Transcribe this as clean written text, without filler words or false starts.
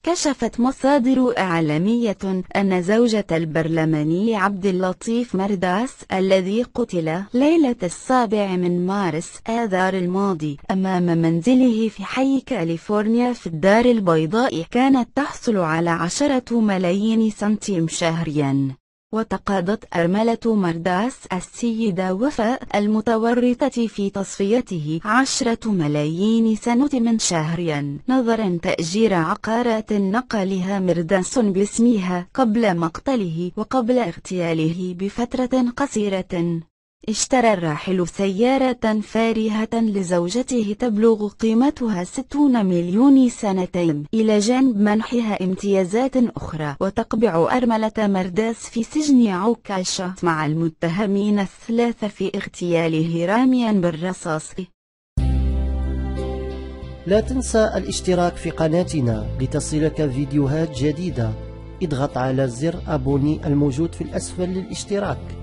كشفت مصادر إعلامية أن زوجة البرلماني عبد اللطيف مرداس الذي قتل ليلة 7 مارس آذار الماضي أمام منزله في حي كاليفورنيا في الدار البيضاء كانت تحصل على 10 ملايين سنتيم شهريا. وتقاضت أرملة مرداس السيدة وفاء المتورطة في تصفيته 10 ملايين سنتيم شهريا نظرا تأجير عقارات نقلها مرداس باسمها قبل مقتله وقبل اغتياله بفترة قصيرة. اشترى الراحل سيارة فارهة لزوجته تبلغ قيمتها 60 مليون سنتيم إلى جانب منحها امتيازات أخرى، وتقبع أرملة مرداس في سجن عكاشة مع المتهمين الثلاثة في اغتياله راميا بالرصاص. لا تنسى الاشتراك في قناتنا لتصلك فيديوهات جديدة. اضغط على زر أبوني الموجود في الأسفل للاشتراك.